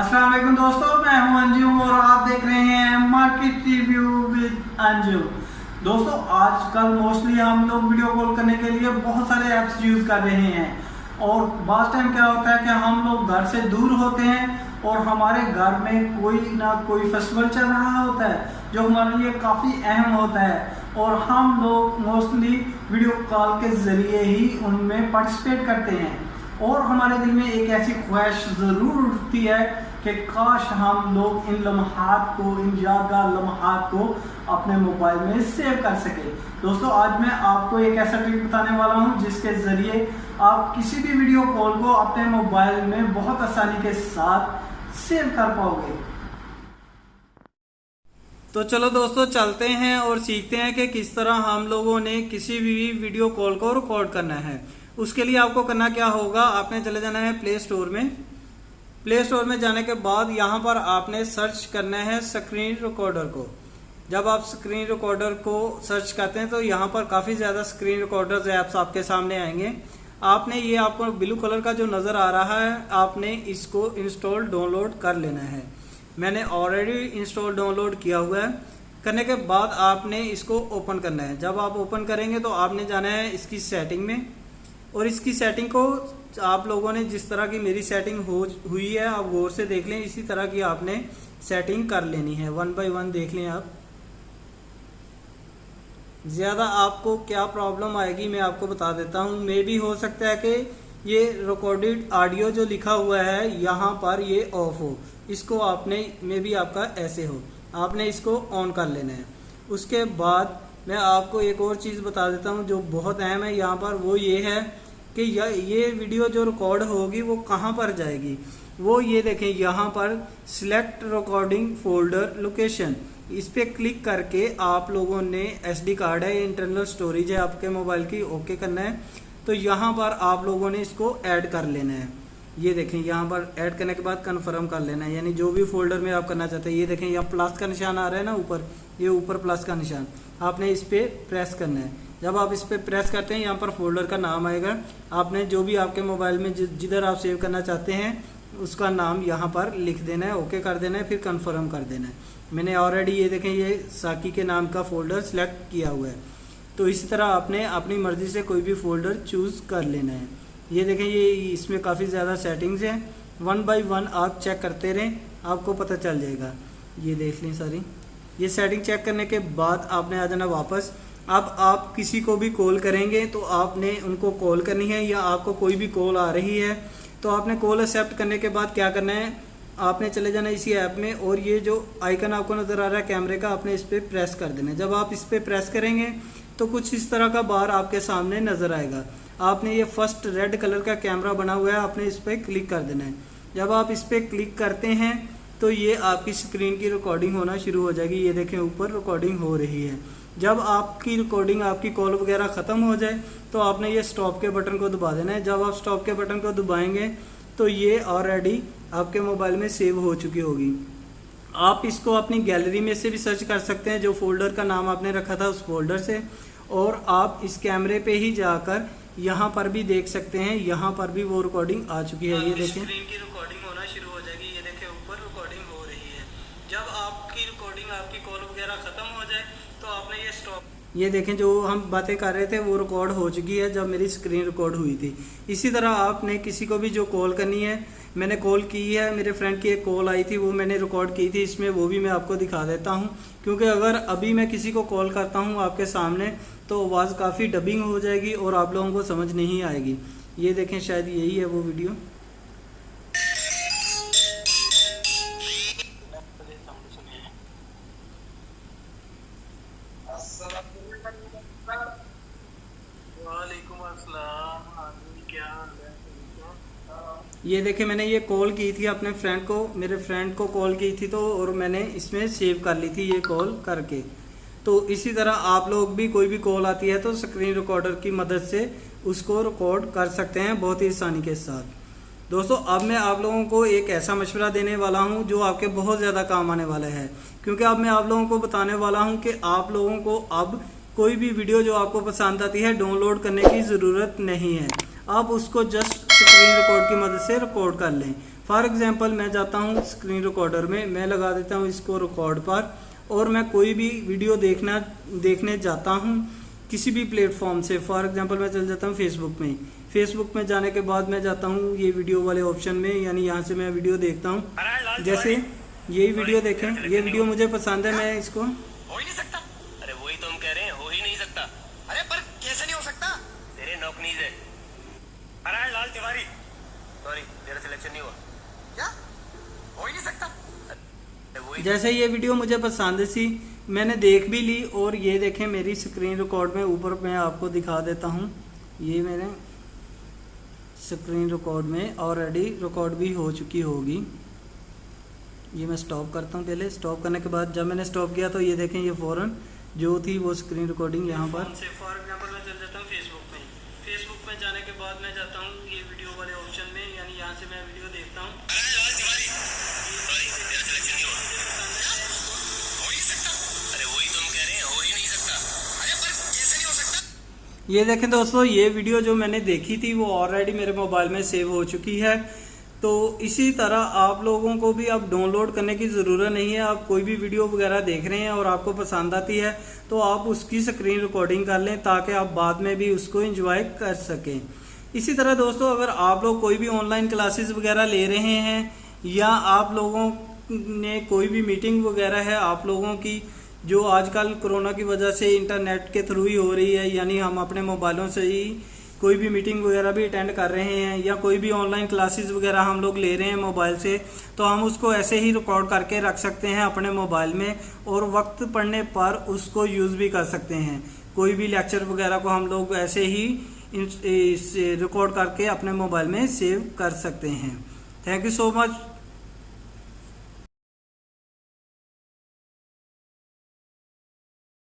अस्सलाम वालेकुम दोस्तों, मैं हूं अंजू और आप देख रहे हैं मार्केट रिव्यू विद अंजू। दोस्तों आजकल मोस्टली हम लोग वीडियो कॉल करने के लिए बहुत सारे ऐप्स यूज़ कर रहे हैं और बात टाइम क्या होता है कि हम लोग घर से दूर होते हैं और हमारे घर में कोई ना कोई फेस्टिवल चल रहा होता है जो हमारे लिए काफ़ी अहम होता है और हम लोग मोस्टली वीडियो कॉल के ज़रिए ही उनमें पार्टिसिपेट करते हैं और हमारे दिल में एक ऐसी ख्वाहिश ज़रूर उठती है कि काश हम लोग इन लम्हात को, इन यादगार लम्हात को अपने मोबाइल में सेव कर सके। दोस्तों आज मैं आपको एक ऐसा ट्रिक बताने वाला हूं जिसके ज़रिए आप किसी भी वीडियो कॉल को अपने मोबाइल में बहुत आसानी के साथ सेव कर पाओगे। तो चलो दोस्तों चलते हैं और सीखते हैं कि किस तरह हम लोगों ने किसी भी वीडियो कॉल को रिकॉर्ड करना है। उसके लिए आपको करना क्या होगा, आपने चले जाना है प्ले स्टोर में। प्ले स्टोर में जाने के बाद यहाँ पर आपने सर्च करना है स्क्रीन रिकॉर्डर को। जब आप स्क्रीन रिकॉर्डर को सर्च करते हैं तो यहाँ पर काफ़ी ज़्यादा स्क्रीन रिकॉर्डर्स ऐप्स आपके सामने आएंगे। आपने ये आपको ब्लू कलर का जो नज़र आ रहा है आपने इसको इंस्टॉल डाउनलोड कर लेना है। मैंने ऑलरेडी इंस्टॉल डाउनलोड किया हुआ है। करने के बाद आपने इसको ओपन करना है। जब आप ओपन करेंगे तो आपने जाना है इसकी सेटिंग में और इसकी सेटिंग को आप लोगों ने जिस तरह की मेरी सेटिंग हुई है आप गौर से देख लें, इसी तरह की आपने सेटिंग कर लेनी है। वन बाय वन देख लें आप। ज़्यादा आपको क्या प्रॉब्लम आएगी मैं आपको बता देता हूँ। मे भी हो सकता है कि ये रिकॉर्डेड ऑडियो जो लिखा हुआ है यहाँ पर ये ऑफ हो, इसको आपने मे भी आपका ऐसे हो, आपने इसको ऑन कर लेना है। उसके बाद मैं आपको एक और चीज़ बता देता हूँ जो बहुत अहम है यहाँ पर, वो ये है कि ये वीडियो जो रिकॉर्ड होगी वो कहाँ पर जाएगी। वो ये देखें यहाँ पर सिलेक्ट रिकॉर्डिंग फोल्डर लोकेशन, इस पर क्लिक करके आप लोगों ने SD कार्ड है, इंटरनल स्टोरेज है आपके मोबाइल की, ओके करना है। तो यहाँ पर आप लोगों ने इसको ऐड कर लेना है। ये देखें यहाँ पर ऐड करने के बाद कन्फर्म कर लेना है, यानी जो भी फोल्डर में आप करना चाहते हैं। ये देखें यहाँ प्लस का निशान आ रहा है ना ऊपर, ये ऊपर प्लस का निशान, आपने इस पर प्रेस करना है। जब आप इस पर प्रेस करते हैं यहाँ पर फोल्डर का नाम आएगा। आपने जो भी आपके मोबाइल में जिधर आप सेव करना चाहते हैं उसका नाम यहाँ पर लिख देना है, ओके कर देना है, फिर कन्फर्म कर देना है। मैंने ऑलरेडी ये देखें ये साकी के नाम का फोल्डर सेलेक्ट किया हुआ है। तो इसी तरह आपने अपनी मर्जी से कोई भी फोल्डर चूज़ कर लेना है। ये देखें ये इसमें काफ़ी ज़्यादा सेटिंग्स हैं, वन बाय वन आप चेक करते रहें, आपको पता चल जाएगा। ये देख लें सारी। ये सेटिंग चेक करने के बाद आपने आ जाना वापस। अब आप किसी को भी कॉल करेंगे तो आपने उनको कॉल करनी है, या आपको कोई भी कॉल आ रही है तो आपने कॉल एक्सेप्ट करने के बाद क्या करना है, आपने चले जाना इसी ऐप में और ये जो आइकन आपको नज़र आ रहा है कैमरे का, आपने इस पर प्रेस कर देना है। जब आप इस पर प्रेस करेंगे तो कुछ इस तरह का बार आपके सामने नज़र आएगा। आपने ये फर्स्ट रेड कलर का कैमरा बना हुआ है, आपने इस पर क्लिक कर देना है। जब आप इस पर क्लिक करते हैं तो ये आपकी स्क्रीन की रिकॉर्डिंग होना शुरू हो जाएगी। ये देखें ऊपर रिकॉर्डिंग हो रही है। जब आपकी रिकॉर्डिंग, आपकी कॉल वगैरह ख़त्म हो जाए तो आपने ये स्टॉप के बटन को दबा देना है। जब आप स्टॉप के बटन को दबाएंगे तो ये ऑलरेडी आपके मोबाइल में सेव हो चुकी होगी। आप इसको अपनी गैलरी में से भी सर्च कर सकते हैं, जो फोल्डर का नाम आपने रखा था उस फोल्डर से, और आप इस कैमरे पे ही जाकर यहाँ पर भी देख सकते हैं। यहाँ पर भी वो रिकॉर्डिंग आ चुकी है। ये देखें स्क्रीन की रिकॉर्डिंग होना शुरू हो जाएगी। ये देखें ऊपर रिकॉर्डिंग हो रही है। जब आपकी रिकॉर्डिंग, आपकी कॉल वगैरह ख़त्म हो जाए तो आपने ये स्टॉप, ये देखें जो हम बातें कर रहे थे वो रिकॉर्ड हो चुकी है जब मेरी स्क्रीन रिकॉर्ड हुई थी। इसी तरह आपने किसी को भी जो कॉल करनी है, मैंने कॉल की है, मेरे फ्रेंड की एक कॉल आई थी वो मैंने रिकॉर्ड की थी इसमें, वो भी मैं आपको दिखा देता हूं, क्योंकि अगर अभी मैं किसी को कॉल करता हूं आपके सामने तो आवाज़ काफ़ी डबिंग हो जाएगी और आप लोगों को समझ नहीं आएगी। ये देखें शायद यही है वो वीडियो। ये देखे मैंने ये कॉल की थी अपने फ्रेंड को, मेरे फ्रेंड को कॉल की थी तो, और मैंने इसमें सेव कर ली थी ये कॉल करके। तो इसी तरह आप लोग भी कोई भी कॉल आती है तो स्क्रीन रिकॉर्डर की मदद से उसको रिकॉर्ड कर सकते हैं बहुत ही आसानी के साथ। दोस्तों अब मैं आप लोगों को एक ऐसा मशवरा देने वाला हूं जो आपके बहुत ज़्यादा काम आने वाला है, क्योंकि अब मैं आप लोगों को बताने वाला हूं कि आप लोगों को अब कोई भी वीडियो जो आपको पसंद आती है डाउनलोड करने की ज़रूरत नहीं है। आप उसको जस्ट स्क्रीन रिकॉर्ड की मदद से रिकॉर्ड कर लें। फॉर एग्जांपल मैं जाता हूँ स्क्रीन रिकॉर्डर में, मैं लगा देता हूँ इसको रिकॉर्ड पर, और मैं कोई भी वीडियो देखने जाता हूँ किसी भी प्लेटफॉर्म से। फॉर एग्जांपल मैं चल जाता हूँ फेसबुक में। फेसबुक में जाने के बाद मैं जाता हूँ ये वीडियो वाले ऑप्शन में, यानी यहाँ से मैं वीडियो देखता हूँ। जैसे यही वीडियो देखें, ये वीडियो मुझे पसंद है, मैं इसको हो ही नहीं सकता। अरे वही तो हम कह रहे हैं, हो ही नहीं सकता। अरे पर कैसे नहीं हो सकता? तेरे नौकनीज है। अरे लाल तिवारी, सॉरी तेरा सिलेक्शन नहीं हुआ। क्या? हो ही नहीं सकता। जैसे ये वीडियो मुझे पसंद सी, मैंने देख भी ली, और ये देखें मेरी स्क्रीन रिकॉर्ड में ऊपर मैं आपको दिखा देता हूँ। ये मेरे स्क्रीन रिकॉर्ड में ऑलरेडी रिकॉर्ड भी हो चुकी होगी। ये मैं स्टॉप करता हूँ। पहले स्टॉप करने के बाद जब मैंने स्टॉप किया तो ये देखें ये फ़ौरन जो थी वो स्क्रीन रिकॉर्डिंग यहाँ पर। फॉर एग्जांपल मैं चल जाता हूँ फेसबुक में। फेसबुक में जाने के बाद मैं जाता हूँ ये वीडियो वाले ऑप्शन में, यानी यहाँ से मैं वीडियो देखता हूँ। ये देखें दोस्तों, ये वीडियो जो मैंने देखी थी वो ऑलरेडी मेरे मोबाइल में सेव हो चुकी है। तो इसी तरह आप लोगों को भी अब डाउनलोड करने की ज़रूरत नहीं है। आप कोई भी वीडियो वगैरह देख रहे हैं और आपको पसंद आती है तो आप उसकी स्क्रीन रिकॉर्डिंग कर लें, ताकि आप बाद में भी उसको एंजॉय कर सकें। इसी तरह दोस्तों, अगर आप लोग कोई भी ऑनलाइन क्लासेस वगैरह ले रहे हैं, या आप लोगों ने कोई भी मीटिंग वगैरह है आप लोगों की, जो आजकल कोरोना की वजह से इंटरनेट के थ्रू ही हो रही है, यानी हम अपने मोबाइलों से ही कोई भी मीटिंग वगैरह भी अटेंड कर रहे हैं, या कोई भी ऑनलाइन क्लासेस वगैरह हम लोग ले रहे हैं मोबाइल से, तो हम उसको ऐसे ही रिकॉर्ड करके रख सकते हैं अपने मोबाइल में, और वक्त पड़ने पर उसको यूज़ भी कर सकते हैं। कोई भी लेक्चर वगैरह को हम लोग ऐसे ही रिकॉर्ड करके अपने मोबाइल में सेव कर सकते हैं। Thank you so much.